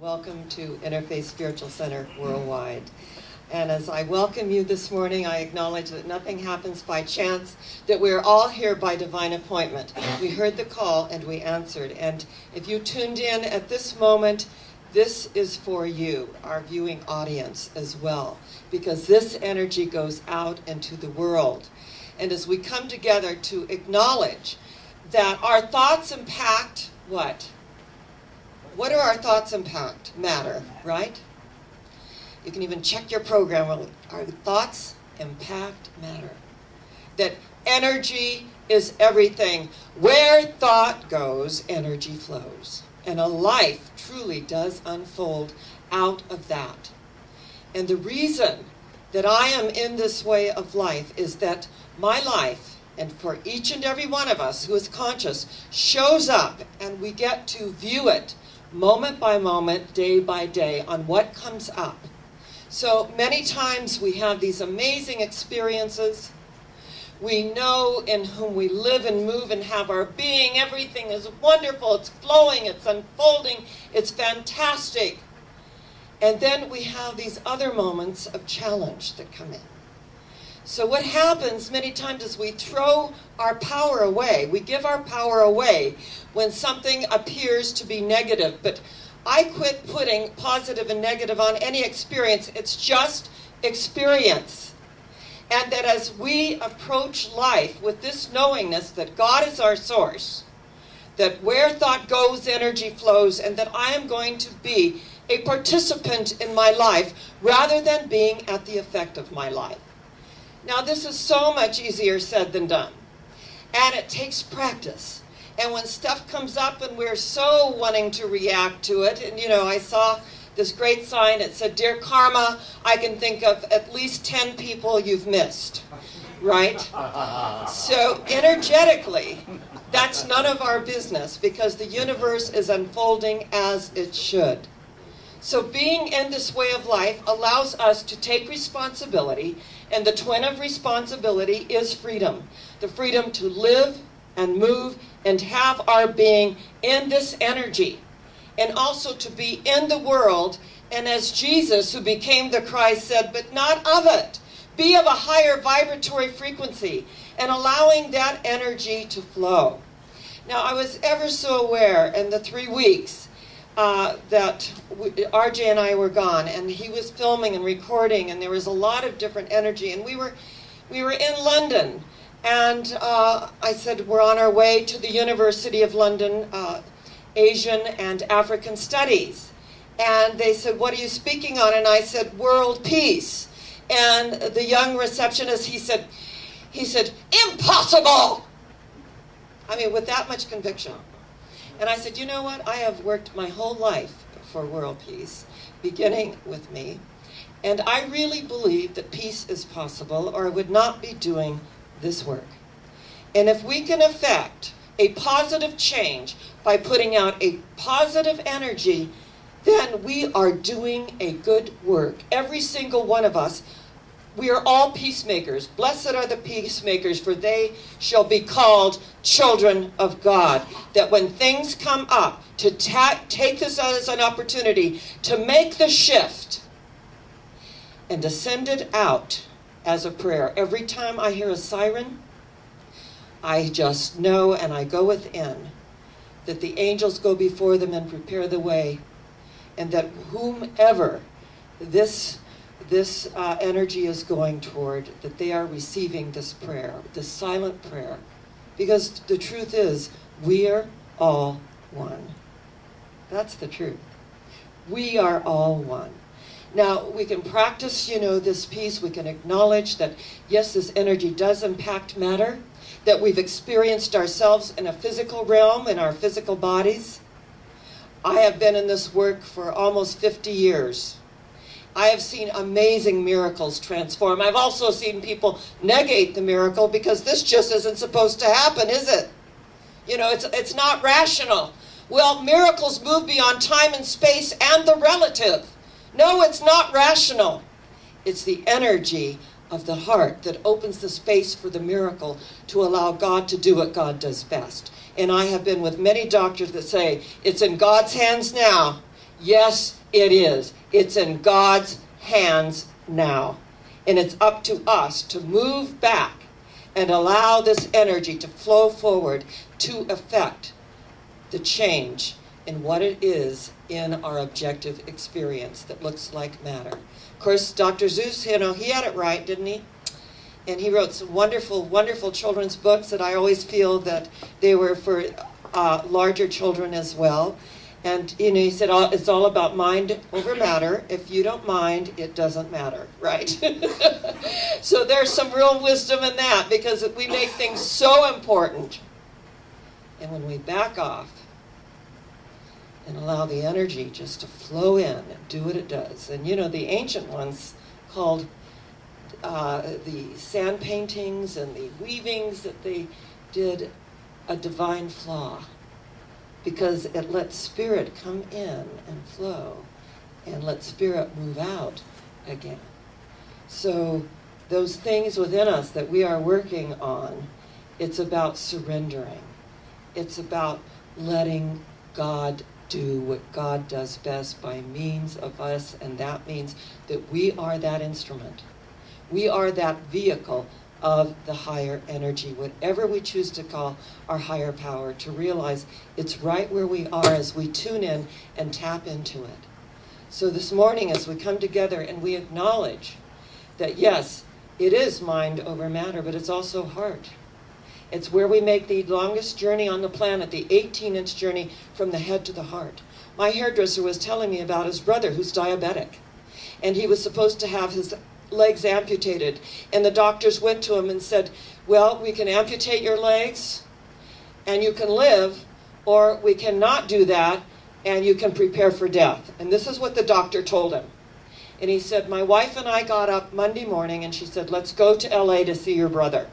Welcome to Innerfaith Spiritual Center Worldwide. And as I welcome you this morning, I acknowledge that nothing happens by chance, that we're all here by divine appointment. We heard the call and we answered. And if you tuned in at this moment, this is for you, our viewing audience as well, because this energy goes out into the world. And as we come together to acknowledge that our thoughts impact what? What do our thoughts impact? Matter, right? You can even check your program. Our thoughts impact matter. That energy is everything. Where thought goes, energy flows. And a life truly does unfold out of that. And the reason that I am in this way of life is that my life, and for each and every one of us who is conscious, shows up and we get to view it moment by moment, day by day, on what comes up. So many times we have these amazing experiences. We know in whom we live and move and have our being. Everything is wonderful. It's flowing. It's unfolding. It's fantastic. And then we have these other moments of challenge that come in. So what happens many times is we throw our power away. We give our power away when something appears to be negative. But I quit putting positive and negative on any experience. It's just experience. And that as we approach life with this knowingness that God is our source, that where thought goes, energy flows, and that I am going to be a participant in my life rather than being at the effect of my life. Now, this is so much easier said than done. And it takes practice. And when stuff comes up and we're so wanting to react to it, and I saw this great sign, it said, "Dear Karma, I can think of at least 10 people you've missed," right? So energetically, that's none of our business because the universe is unfolding as it should. So being in this way of life allows us to take responsibility, and the twin of responsibility is freedom. The freedom to live and move and have our being in this energy, and also to be in the world, and as Jesus, who became the Christ, said, but not of it. Be of a higher vibratory frequency, and allowing that energy to flow. Now, I was ever so aware in the 3 weeks that RJ and I were gone, and he was filming and recording, and there was a lot of different energy, and we were in London. And I said, we're on our way to the University of London, Asian and African Studies. And they said, what are you speaking on? And I said, world peace. And the young receptionist, he said, impossible! I mean, with that much conviction. And I said, you know what? I have worked my whole life for world peace, beginning with me. And I really believe that peace is possible, or I would not be doing this work. And if we can affect a positive change by putting out a positive energy, then we are doing a good work. Every single one of us, we are all peacemakers. Blessed are the peacemakers, for they shall be called children of God. That when things come up, to take this as an opportunity to make the shift and to send it out as a prayer. Every time I hear a siren, I just know, and I go within, that the angels go before them and prepare the way, and that whomever this energy is going toward, that they are receiving this prayer, this silent prayer. Because the truth is, we're all one. That's the truth. We are all one. Now, we can practice, this piece. We can acknowledge that, yes, this energy does impact matter, that we've experienced ourselves in a physical realm, in our physical bodies. I have been in this work for almost 50 years. I have seen amazing miracles transform. I've also seen people negate the miracle because this just isn't supposed to happen, is it? It's not rational. Well, miracles move beyond time and space and the relative. No, it's not rational. It's the energy of the heart that opens the space for the miracle to allow God to do what God does best. And I have been with many doctors that say, it's in God's hands now. Yes, it is. It's in God's hands now. And it's up to us to move back and allow this energy to flow forward to affect the change in what it is in our objective experience that looks like matter. Of course, Dr. Seuss, he had it right, didn't he? And he wrote some wonderful, wonderful children's books that I always feel that they were for larger children as well. And, he said, it's all about mind over matter. If you don't mind, it doesn't matter, right? So there's some real wisdom in that, because we make things so important. And when we back off and allow the energy just to flow in and do what it does. And, the ancient ones called the sand paintings and the weavings that they did a divine flaw, because it lets spirit come in and flow and let spirit move out again. So those things within us that we are working on, it's about surrendering. It's about letting God do what God does best by means of us, and that means that we are that instrument. We are that vehicle of the higher energy, whatever we choose to call our higher power, to realize it's right where we are as we tune in and tap into it. So this morning, as we come together and we acknowledge that, yes, it is mind over matter, but it's also heart. It's where we make the longest journey on the planet, the 18-inch journey from the head to the heart. My hairdresser was telling me about his brother who's diabetic, and he was supposed to have his legs amputated, and the doctors went to him and said, well, we can amputate your legs and you can live, or we cannot do that and you can prepare for death. And this is what the doctor told him. And he said, my wife and I got up Monday morning and she said, let's go to LA to see your brother.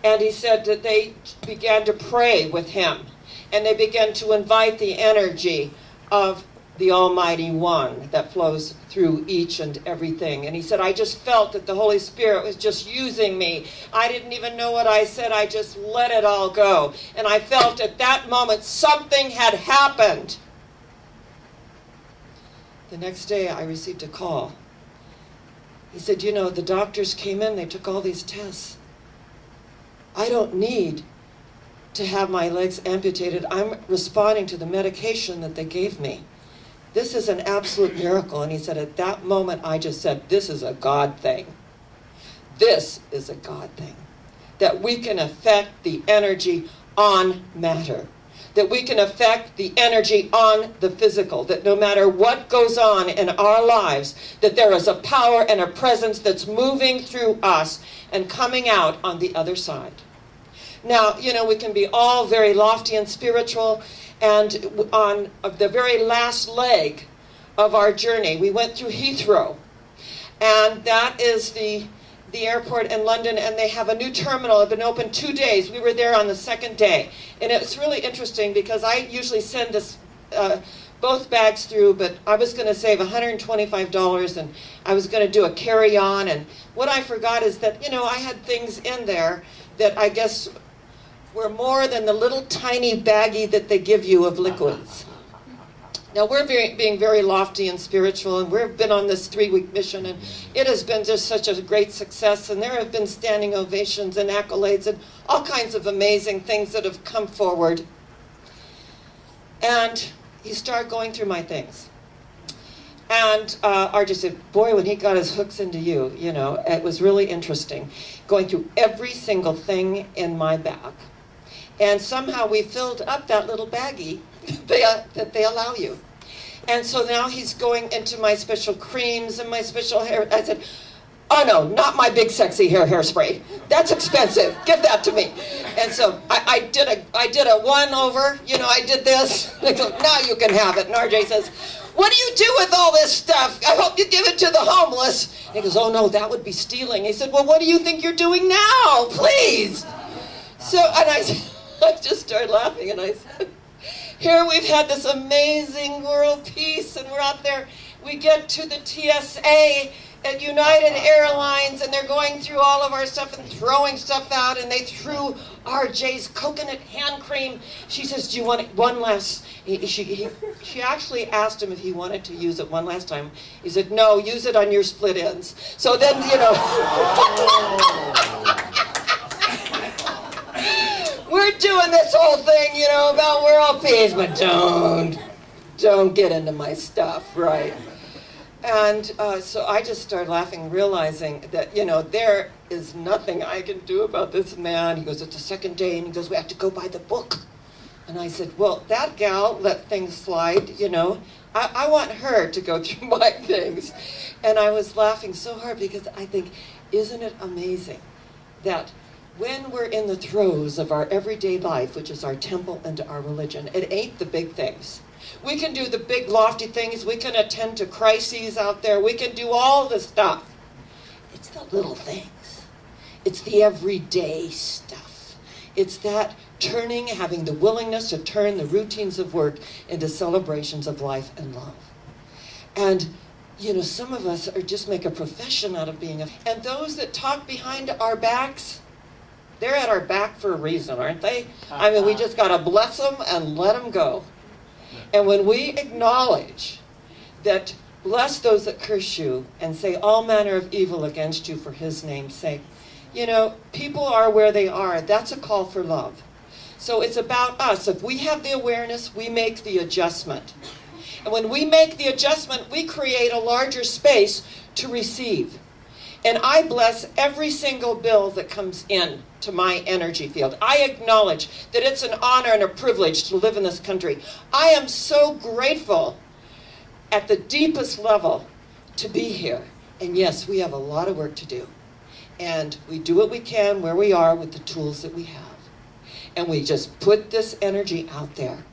And he said that they began to pray with him, and they began to invite the energy of the Almighty One that flows through each and everything. And he said, I just felt that the Holy Spirit was just using me. I didn't even know what I said. I just let it all go. And I felt at that moment something had happened. The next day I received a call. He said, the doctors came in, they took all these tests. I don't need to have my legs amputated. I'm responding to the medication that they gave me. This is an absolute miracle. And he said, at that moment, I just said, this is a God thing. This is a God thing. That we can affect the energy on matter. That we can affect the energy on the physical. That no matter what goes on in our lives, that there is a power and a presence that's moving through us and coming out on the other side. Now, we can be all very lofty and spiritual. And on the very last leg of our journey, we went through Heathrow. And that is the airport in London, and they have a new terminal. It's been open 2 days. We were there on the second day. And it's really interesting because I usually send this, both bags through, but I was going to save $125, and I was going to do a carry-on. And what I forgot is that, I had things in there that I guess were more than the little tiny baggie that they give you of liquids. Now, we're being very lofty and spiritual, and we've been on this 3-week mission, and it has been just such a great success, and there have been standing ovations and accolades and all kinds of amazing things that have come forward. And he started going through my things. And RJ said, boy, when he got his hooks into you, it was really interesting, going through every single thing in my back. And somehow we filled up that little baggie that they allow you. And so now he's going into my special creams and my special hair. I said, oh no, not my big sexy hairspray. That's expensive. Give that to me. And so I did a one over. I did this. I go, now you can have it. And RJ says, what do you do with all this stuff? I hope you give it to the homeless. And he goes, oh no, that would be stealing. He said, well, what do you think you're doing now? Please. So, and I just started laughing, and I said, here we've had this amazing world peace, and we're out there. We get to the TSA at United Airlines, and they're going through all of our stuff and throwing stuff out, and they threw RJ's coconut hand cream. She says, do you want one last? She actually asked him if he wanted to use it one last time. He said, no, use it on your split ends. So then, you know, we're doing this whole thing, you know, about world peace, but don't get into my stuff, right? And so I just started laughing, realizing that, you know, there is nothing I can do about this man. He goes, it's the second day, and he goes, we have to go by the book. And I said, well, that gal let things slide, you know. I want her to go through my things. And I was laughing so hard because I think, isn't it amazing that when we're in the throes of our everyday life, which is our temple and our religion, it ain't the big things. We can do the big lofty things. We can attend to crises out there. We can do all the stuff. It's the little things. It's the everyday stuff. It's that turning, having the willingness to turn the routines of work into celebrations of life and love. And, you know, some of us are just make a profession out of being and those that talk behind our backs, they're at our back for a reason, aren't they? I mean, we just got to bless them and let them go. And when we acknowledge that bless those that curse you and say all manner of evil against you for his name's sake, you know, people are where they are. That's a call for love. So it's about us. If we have the awareness, we make the adjustment. And when we make the adjustment, we create a larger space to receive. And I bless every single bill that comes in to my energy field. I acknowledge that it's an honor and a privilege to live in this country. I am so grateful at the deepest level to be here. And yes, we have a lot of work to do. And we do what we can where we are with the tools that we have. And we just put this energy out there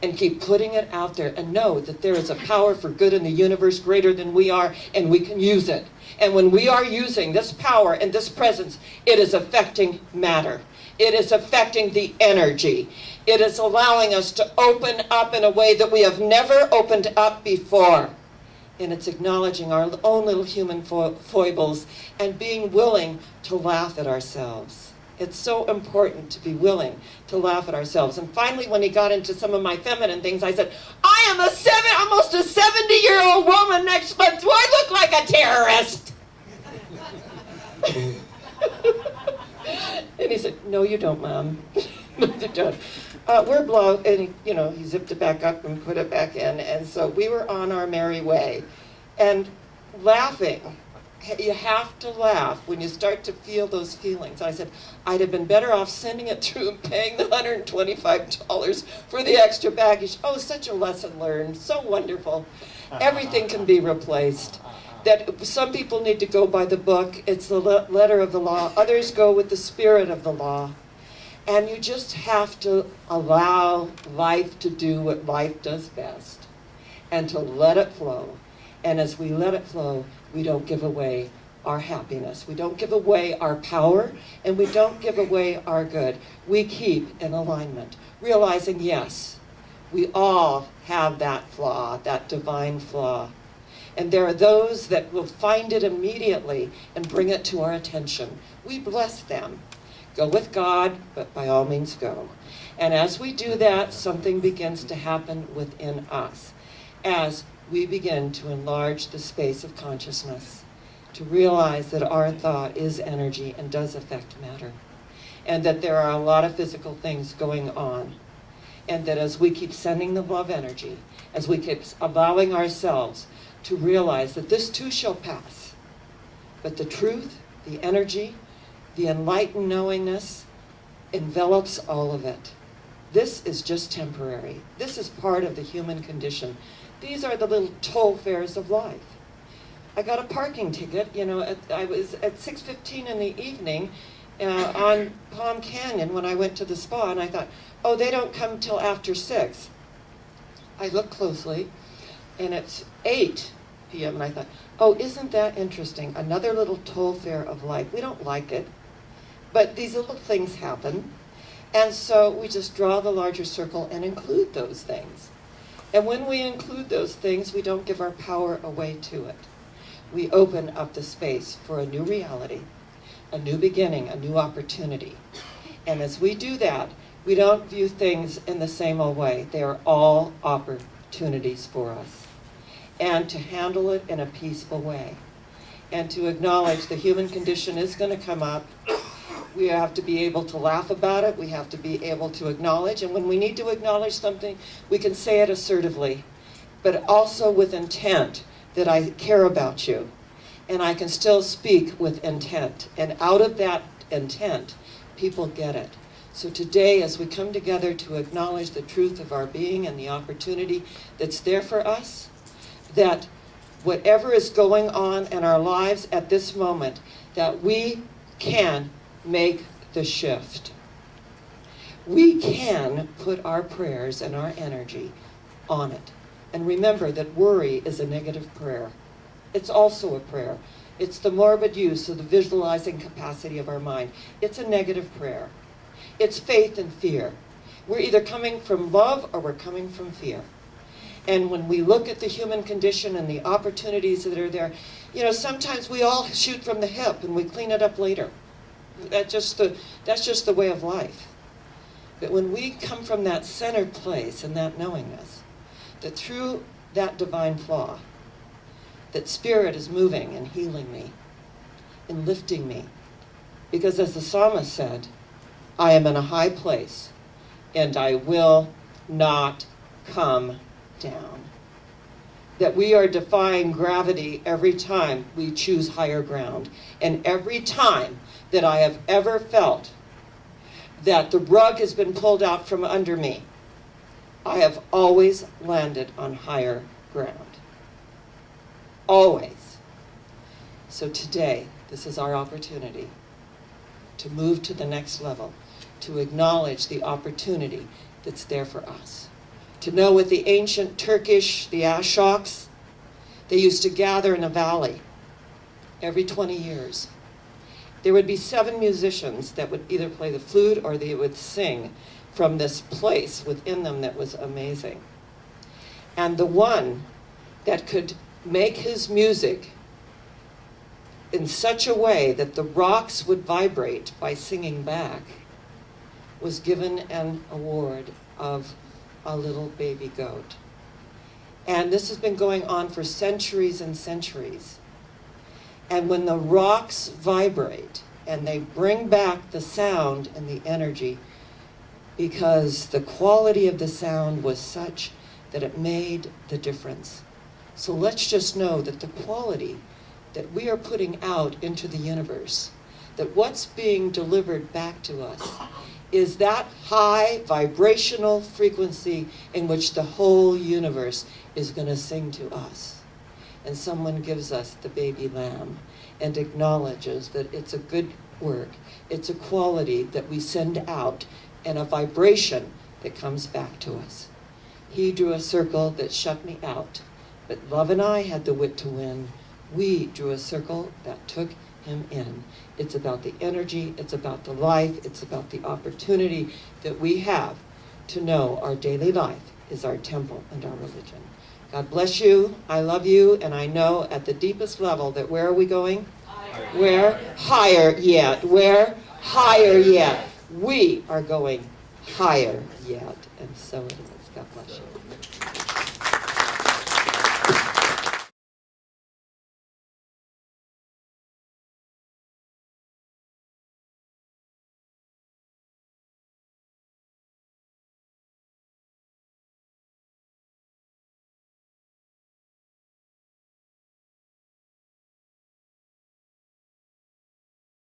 and keep putting it out there and know that there is a power for good in the universe greater than we are, and we can use it. And when we are using this power and this presence, it is affecting matter. It is affecting the energy. It is allowing us to open up in a way that we have never opened up before. And it's acknowledging our own little human foibles and being willing to laugh at ourselves. It's so important to be willing to laugh at ourselves. And finally, when he got into some of my feminine things, I said, I am almost a 70-year-old woman next month. Do I look like a terrorist? And he said, no, you don't, Mom. No, you don't. We're blown. And, you know, he zipped it back up and put it back in. And so we were on our merry way. And laughing. You have to laugh when you start to feel those feelings. I said, I'd have been better off sending it through and paying the $125 for the extra baggage. Oh, such a lesson learned. So wonderful. Everything can be replaced. That some people need to go by the book. It's the letter of the law. Others go with the spirit of the law. And you just have to allow life to do what life does best and to let it flow. And as we let it flow, we don't give away our happiness. We don't give away our power, and we don't give away our good. We keep in alignment, realizing, yes, we all have that flaw, that divine flaw. And there are those that will find it immediately and bring it to our attention. We bless them. Go with God, but by all means go. And as we do that, something begins to happen within us as we begin to enlarge the space of consciousness, to realize that our thought is energy and does affect matter, and that there are a lot of physical things going on, and that as we keep sending the love energy, as we keep allowing ourselves to realize that this too shall pass, but the truth, the energy, the enlightened knowingness envelops all of it. This is just temporary. This is part of the human condition. These are the little toll fares of life. I got a parking ticket, you know, I was at 6:15 in the evening on Palm Canyon when I went to the spa, and I thought, oh, they don't come till after 6. I looked closely, and it's 8 p.m., and I thought, oh, isn't that interesting? Another little toll fare of life. We don't like it, but these little things happen, and so we just draw the larger circle and include those things. And when we include those things, we don't give our power away to it. We open up the space for a new reality, a new beginning, a new opportunity. And as we do that, We don't view things in the same old way. They are all opportunities for us. And to handle it in a peaceful way. And to acknowledge the human condition is going to come up. We have to be able to laugh about it. We have to be able to acknowledge. And when we need to acknowledge something, we can say it assertively, but also with intent that I care about you. And I can still speak with intent. And out of that intent, people get it. So today, as we come together to acknowledge the truth of our being and the opportunity that's there for us, that whatever is going on in our lives at this moment, that we can make the shift. We can put our prayers and our energy on it. And remember that worry is a negative prayer. It's also a prayer. It's the morbid use of the visualizing capacity of our mind. It's a negative prayer. It's faith and fear. We're either coming from love or we're coming from fear. And when we look at the human condition and the opportunities that are there, you know, sometimes we all shoot from the hip and we clean it up later. That's just the way of life. But when we come from that centered place and that knowingness, that through that divine flaw, that Spirit is moving and healing me and lifting me. Because as the psalmist said, I am in a high place and I will not come down. That we are defying gravity every time we choose higher ground. And every time that I have ever felt that the rug has been pulled out from under me, I have always landed on higher ground. Always. So today, this is our opportunity to move to the next level, to acknowledge the opportunity that's there for us. To know with the ancient Turkish, the Ashoks, they used to gather in a valley every 20 years. There would be 7 musicians that would either play the flute or they would sing from this place within them that was amazing. And the one that could make his music in such a way that the rocks would vibrate by singing back was given an award of a little baby goat. And this has been going on for centuries and centuries. And when the rocks vibrate and they bring back the sound and the energy, because the quality of the sound was such that it made the difference. So let's just know that the quality that we are putting out into the universe, that what's being delivered back to us is that high vibrational frequency in which the whole universe is going to sing to us. And someone gives us the baby lamb and acknowledges that it's a good work, it's a quality that we send out and a vibration that comes back to us. He drew a circle that shut me out, but love and I had the wit to win. We drew a circle that took him in. It's about the energy, it's about the life, it's about the opportunity that we have to know our daily life is our temple and our religion. God bless you, I love you, and I know at the deepest level that where are we going? Higher. Where? Higher yet. Where? Higher yet. We are going higher yet. And so it is. God bless you.